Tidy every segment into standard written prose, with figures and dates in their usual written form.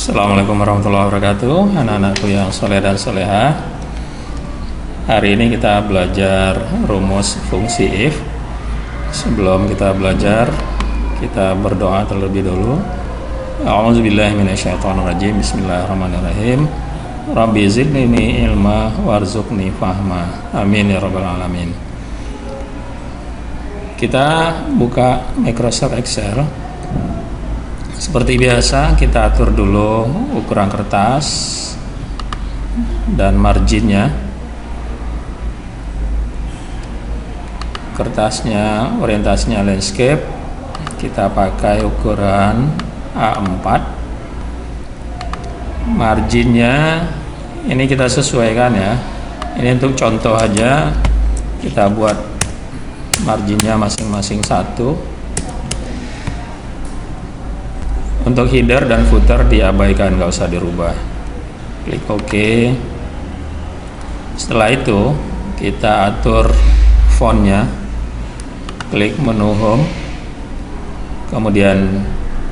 Assalamualaikum warahmatullahi wabarakatuh, anak-anakku yang soleh dan soleha. Hari ini kita belajar rumus fungsi if. Sebelum kita belajar, kita berdoa terlebih dulu. A'udzubillahi minasyaitonirrajim. Bismillahirrahmanirrahim. Rabbi zidni ilma warzuqni fahma. Amin ya rabbal alamin. Kita buka Microsoft Excel. Seperti biasa, kita atur dulu ukuran kertas dan marginnya. Kertasnya orientasinya landscape, kita pakai ukuran A4. Marginnya ini kita sesuaikan ya. Ini untuk contoh aja, kita buat marginnya masing-masing 1. Untuk header dan footer diabaikan, nggak usah dirubah. Klik OK. Setelah itu kita atur fontnya. Klik menu home. Kemudian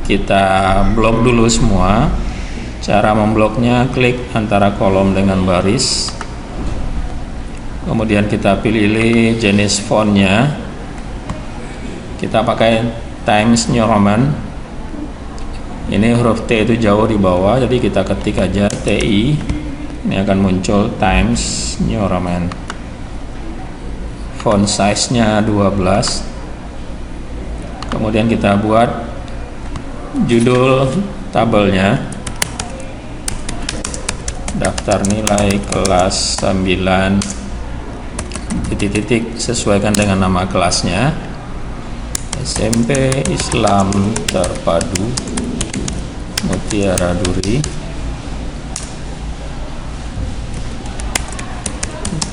kita blok dulu semua. Cara membloknya, klik antara kolom dengan baris. Kemudian kita pilih jenis fontnya. Kita pakai Times New Roman. Ini huruf T itu jauh di bawah, jadi kita ketik aja TI. Ini akan muncul Times New Roman. Font size-nya 12. Kemudian kita buat judul tabelnya. Daftar nilai kelas 9 titik-titik, sesuaikan dengan nama kelasnya. SMP Islam Terpadu Mutiara Duri,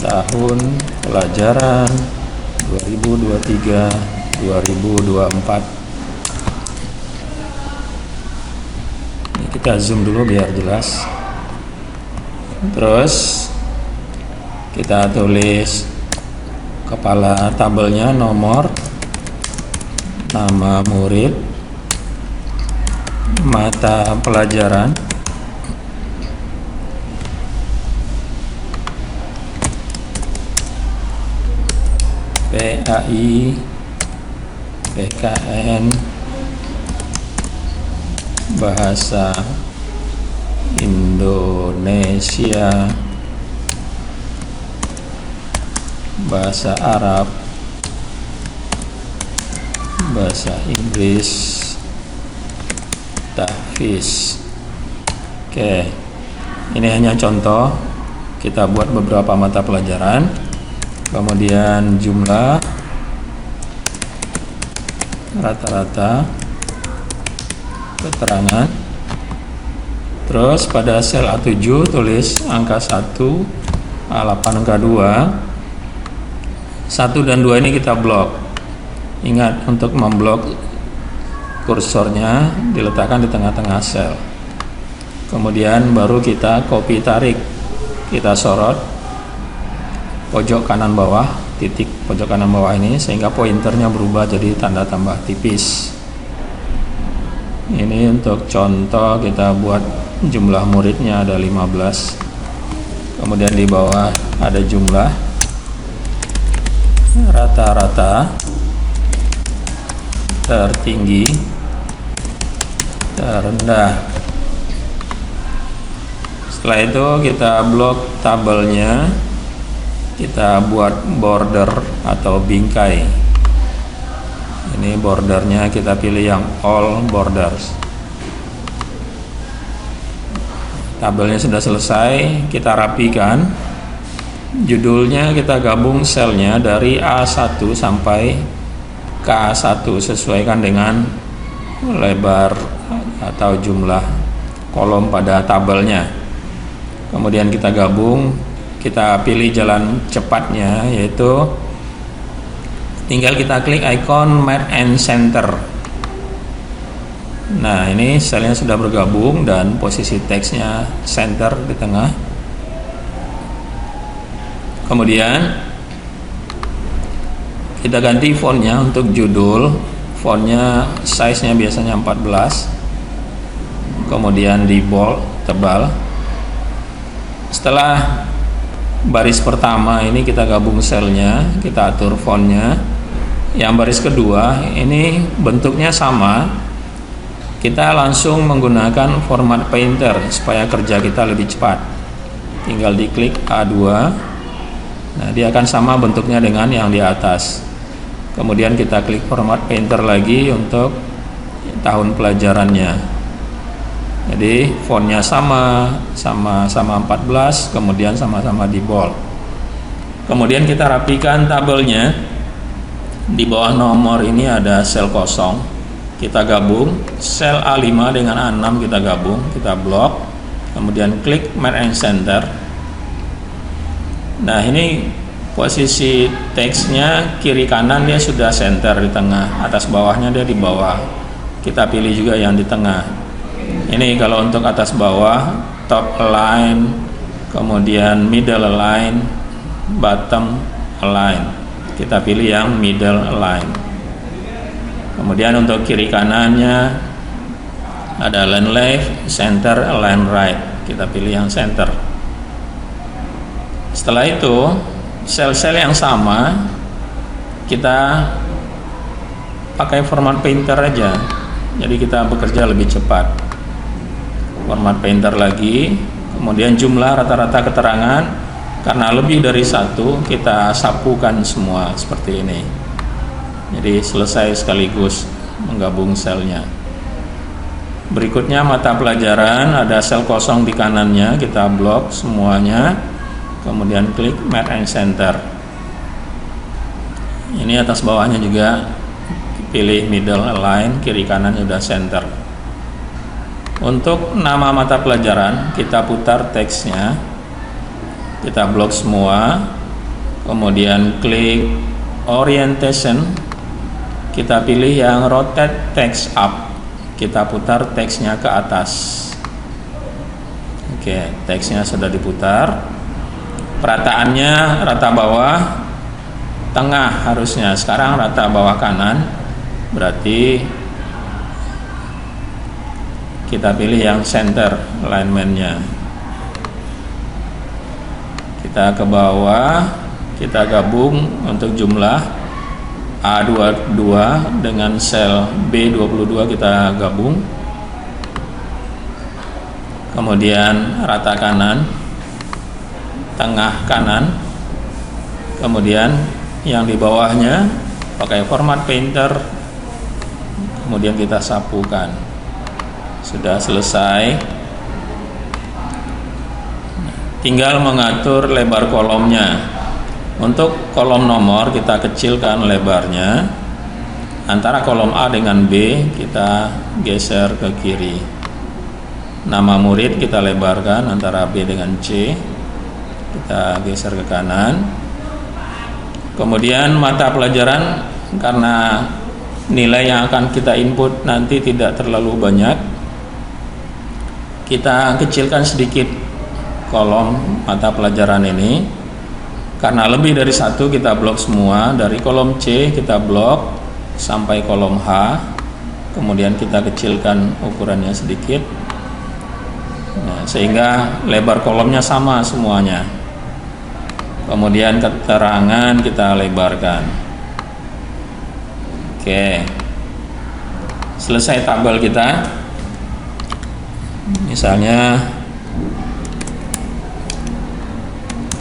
tahun pelajaran 2023-2024. Ini kita zoom dulu biar jelas. Terus kita tulis kepala tabelnya, nomor, nama murid, mata pelajaran, PAI, PKN, bahasa Indonesia, bahasa Arab, bahasa Inggris, tahfiz. Oke, ini hanya contoh. Kita buat beberapa mata pelajaran. Kemudian jumlah, rata-rata, keterangan. Terus pada sel A7 tulis angka 1, A8 angka 2. 1 dan 2 ini kita blok. Ingat, untuk memblok kursornya diletakkan di tengah-tengah sel. Kemudian baru kita copy tarik. Kita sorot pojok kanan bawah, titik pojok kanan bawah ini, sehingga pointernya berubah jadi tanda tambah tipis. Ini untuk contoh, kita buat jumlah muridnya ada 15. Kemudian di bawah ada jumlah, rata-rata, tertinggi, terendah. Setelah itu kita blok tabelnya, kita buat border atau bingkai. Ini bordernya kita pilih yang all borders. Tabelnya sudah selesai, kita rapikan. Judulnya kita gabung selnya dari A1 sampai K1, sesuaikan dengan lebar atau jumlah kolom pada tabelnya. Kemudian kita gabung, kita pilih jalan cepatnya, yaitu tinggal kita klik icon Map and Center. Nah, ini selnya sudah bergabung dan posisi teksnya center di tengah. Kemudian kita ganti fontnya. Untuk judul, fontnya size-nya biasanya 14. kemudian di bold tebal. Setelah baris pertama ini kita gabung selnya, kita atur fontnya. Yang baris kedua ini bentuknya sama, kita langsung menggunakan format painter supaya kerja kita lebih cepat. Tinggal diklik A2. Nah, dia akan sama bentuknya dengan yang di atas. Kemudian kita klik format painter lagi untuk tahun pelajarannya. Jadi fontnya sama 14, kemudian sama-sama di bold. Kemudian kita rapikan tabelnya. Di bawah nomor ini ada sel kosong, kita gabung. Sel A5 dengan A6 kita gabung, kita blok, kemudian klik Merge and Center. Nah, ini posisi teksnya kiri kanan dia sudah center di tengah, atas bawahnya dia di bawah. Kita pilih juga yang di tengah. Ini kalau untuk atas bawah, top align, kemudian middle align, bottom align. Kita pilih yang middle align. Kemudian untuk kiri kanannya ada align left, center, align right. Kita pilih yang center. Setelah itu sel-sel yang sama kita pakai format painter aja, jadi kita bekerja lebih cepat. Format painter lagi, kemudian jumlah rata-rata keterangan, karena lebih dari satu kita sapukan semua seperti ini, jadi selesai sekaligus menggabung selnya. Berikutnya mata pelajaran, ada sel kosong di kanannya, kita blok semuanya, kemudian klik Merge and Center. Ini atas bawahnya juga pilih middle align, kiri kanan sudah center. Untuk nama mata pelajaran kita putar teksnya, kita blok semua, kemudian klik orientation, kita pilih yang rotate text up, kita putar teksnya ke atas. Oke, teksnya sudah diputar. Perataannya rata bawah tengah harusnya, sekarang rata bawah kanan, berarti kita pilih yang center alignmentnya. Kita ke bawah, kita gabung untuk jumlah A22 dengan sel B22 kita gabung, kemudian rata kanan, tengah kanan, kemudian yang di bawahnya pakai format painter, kemudian kita sapukan. Sudah selesai. Tinggal mengatur lebar kolomnya. Untuk kolom nomor kita kecilkan lebarnya, antara kolom A dengan B kita geser ke kiri. Nama murid kita lebarkan antara B dengan C, kita geser ke kanan. Kemudian mata pelajaran, karena nilai yang akan kita input nanti tidak terlalu banyak, kita kecilkan sedikit kolom mata pelajaran ini. Karena lebih dari satu kita blok semua. Dari kolom C kita blok sampai kolom H, kemudian kita kecilkan ukurannya sedikit, nah, sehingga lebar kolomnya sama semuanya. Kemudian keterangan kita lebarkan. Oke, selesai tabel kita. Misalnya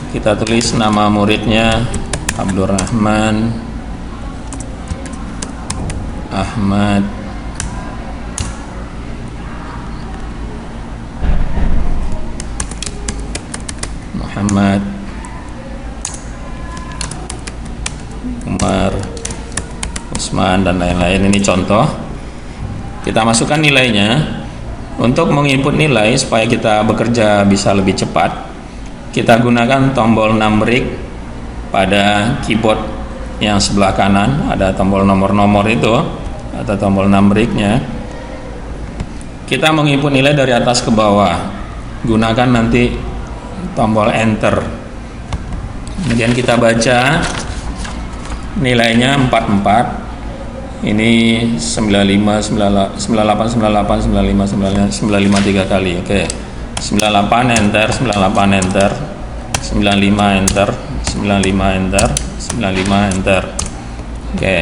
kita tulis nama muridnya Abdurrahman Ahmad Muhammad Umar Usman dan lain-lain. Ini contoh. Kita masukkan nilainya. Untuk menginput nilai supaya kita bekerja bisa lebih cepat, kita gunakan tombol numbering pada keyboard yang sebelah kanan, ada tombol nomor-nomor itu atau tombol numberingnya. Kita menginput nilai dari atas ke bawah, gunakan nanti tombol enter. Kemudian kita baca nilainya 44, Ini 95, 98, 98, 95, 95 3 kali. Oke. 98 enter, 98 enter, 95 enter, 95 enter, 95 enter. Oke.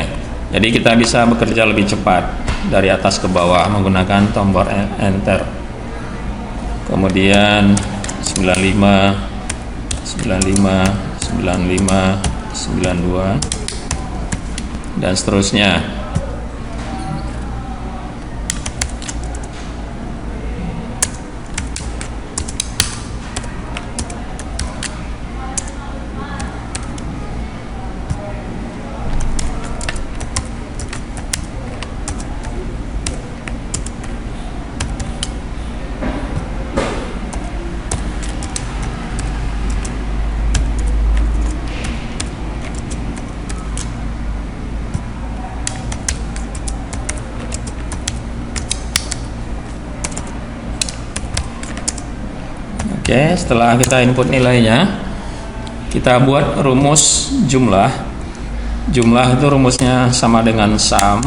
Jadi kita bisa bekerja lebih cepat dari atas ke bawah menggunakan tombol enter. Kemudian 95, 95, 95, 92 dan seterusnya. Oke, setelah kita input nilainya, kita buat rumus jumlah. Jumlah itu rumusnya sama dengan sum,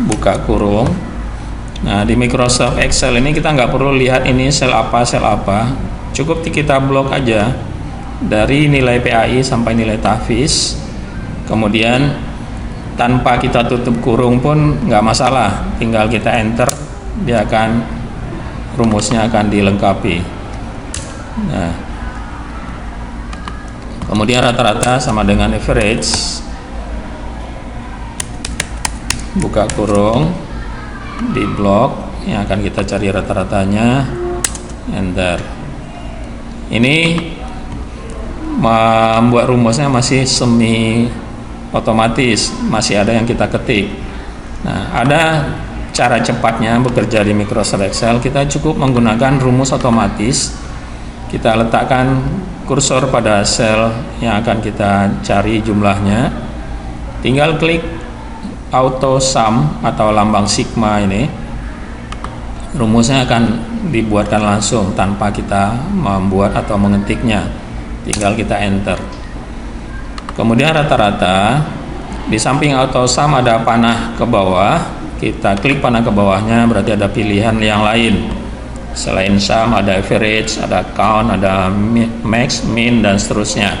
buka kurung. Nah, di Microsoft Excel ini kita nggak perlu lihat ini sel apa, cukup kita blok aja dari nilai PAI sampai nilai tahfiz. Kemudian tanpa kita tutup kurung pun nggak masalah, tinggal kita enter, rumusnya akan dilengkapi. Nah, kemudian rata-rata sama dengan average, buka kurung, di blok yang akan kita cari rata-ratanya, enter. Ini membuat rumusnya masih semi otomatis, masih ada yang kita ketik. Nah, ada cara cepatnya bekerja di Microsoft Excel. Kita cukup menggunakan rumus otomatis. Kita letakkan kursor pada sel yang akan kita cari jumlahnya, tinggal klik auto sum atau lambang sigma ini, rumusnya akan dibuatkan langsung tanpa kita membuat atau mengetiknya, tinggal kita enter. Kemudian rata-rata di samping auto sum ada panah ke bawah, kita klik panah ke bawahnya, berarti ada pilihan yang lain. Selain sum ada average, ada count, ada max, min, dan seterusnya.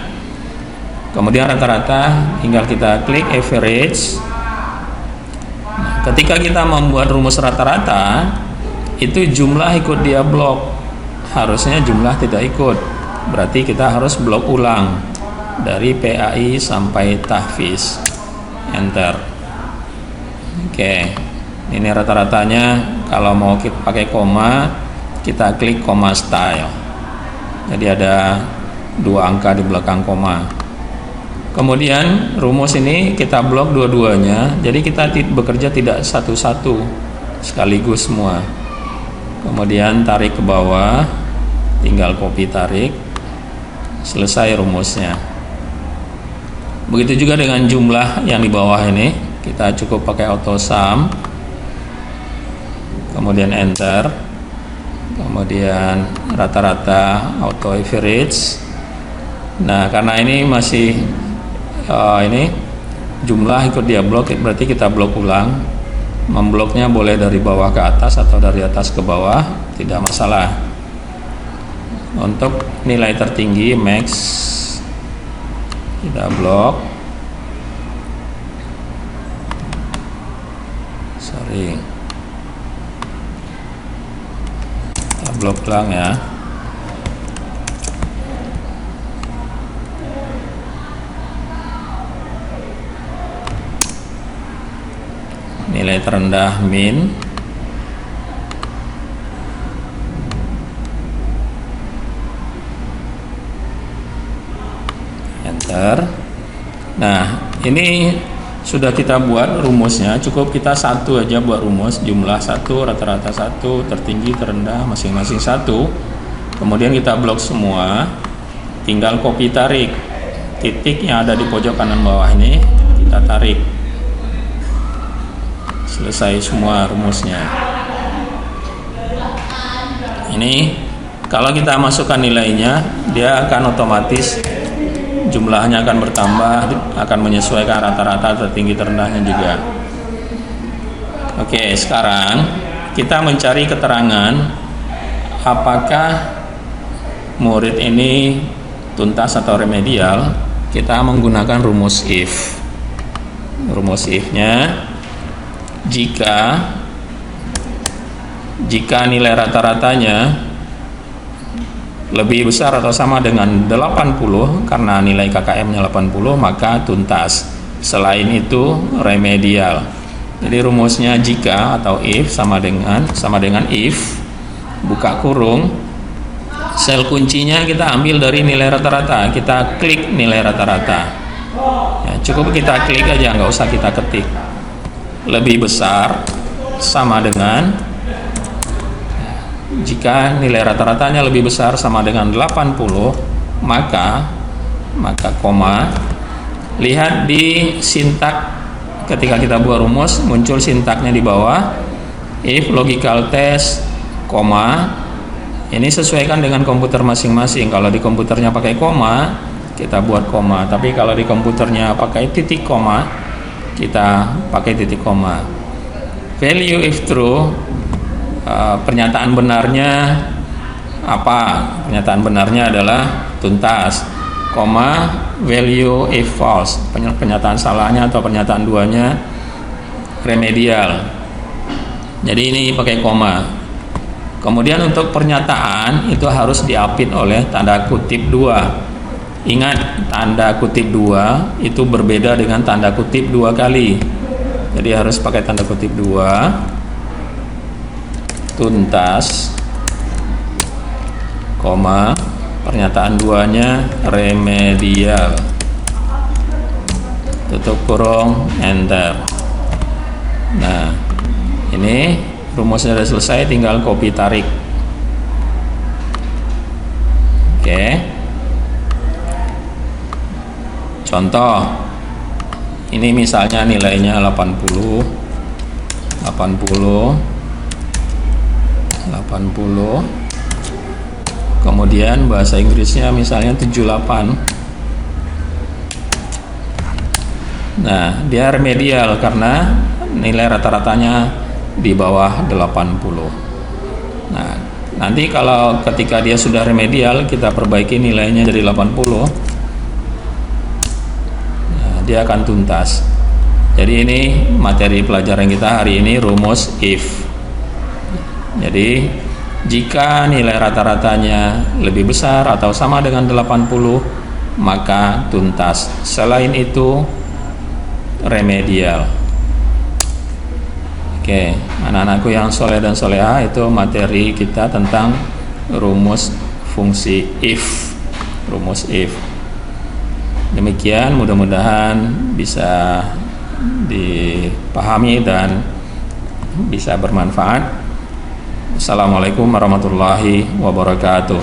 Kemudian rata-rata tinggal kita klik average. Nah, ketika kita membuat rumus rata-rata, itu jumlah ikut dia blok, harusnya jumlah tidak ikut, berarti kita harus blok ulang dari PAI sampai tahfiz, enter. Oke, ini rata-ratanya. Kalau mau kita pakai koma, kita klik koma style, jadi ada 2 angka di belakang koma. Kemudian rumus ini kita blok dua-duanya, jadi kita bekerja tidak satu-satu, sekaligus semua. Kemudian tarik ke bawah, tinggal copy tarik, selesai rumusnya. Begitu juga dengan jumlah yang di bawah ini, kita cukup pakai auto sum, kemudian enter. Kemudian rata-rata auto average. Nah, karena ini masih ini jumlah ikut dia blok, berarti kita blok ulang. Membloknya boleh dari bawah ke atas atau dari atas ke bawah, tidak masalah. Untuk nilai tertinggi max, kita blok. Blok ulang ya. Nilai terendah min, enter. Nah, ini sudah kita buat rumusnya, cukup kita satu aja buat rumus, jumlah satu, rata-rata satu, tertinggi, terendah, masing-masing satu. Kemudian kita blok semua, tinggal copy tarik titik yang ada di pojok kanan bawah ini, kita tarik, selesai semua rumusnya. Ini kalau kita masukkan nilainya, dia akan otomatis jumlahnya akan bertambah, akan menyesuaikan rata-rata tertinggi terendahnya juga. Oke, sekarang kita mencari keterangan apakah murid ini tuntas atau remedial. Kita menggunakan rumus if. Rumus if-nya, jika nilai rata-ratanya lebih besar atau sama dengan 80, karena nilai KKM-nya 80, maka tuntas. Selain itu remedial. Jadi rumusnya jika atau if sama dengan if, buka kurung, sel kuncinya kita ambil dari nilai rata-rata, kita klik nilai rata-rata. Ya, cukup kita klik aja, nggak usah kita ketik. Lebih besar sama dengan, jika nilai rata-ratanya lebih besar sama dengan 80, maka koma. Lihat di sintak. Ketika kita buat rumus, muncul sintaknya di bawah, if logical test, koma. Ini sesuaikan dengan komputer masing-masing. Kalau di komputernya pakai koma, kita buat koma. Tapi kalau di komputernya pakai titik koma, kita pakai titik koma. Value if true, pernyataan benarnya apa? Pernyataan benarnya adalah tuntas, koma, value if false, pernyataan salahnya atau pernyataan duanya remedial. Jadi ini pakai koma. Kemudian untuk pernyataan itu harus diapit oleh tanda kutip 2. Ingat, tanda kutip 2 itu berbeda dengan tanda kutip 2 kali. Jadi harus pakai tanda kutip 2, tuntas, koma, pernyataan 2-nya remedial, tutup kurung, enter. Nah, ini rumusnya sudah selesai, tinggal copy tarik. Oke. Contoh, ini misalnya nilainya 80, kemudian bahasa Inggrisnya misalnya 78. Nah, dia remedial karena nilai rata-ratanya di bawah 80. Nah, nanti kalau ketika dia sudah remedial, kita perbaiki nilainya jadi 80, nah, dia akan tuntas. Jadi ini materi pelajaran kita hari ini, rumus if. Jadi jika nilai rata-ratanya lebih besar atau sama dengan 80, maka tuntas. Selain itu remedial. Oke, anak-anakku yang soleh dan soleha, itu materi kita tentang rumus fungsi if. Rumus if. Demikian, mudah-mudahan bisa dipahami dan bisa bermanfaat. Assalamualaikum warahmatullahi wabarakatuh.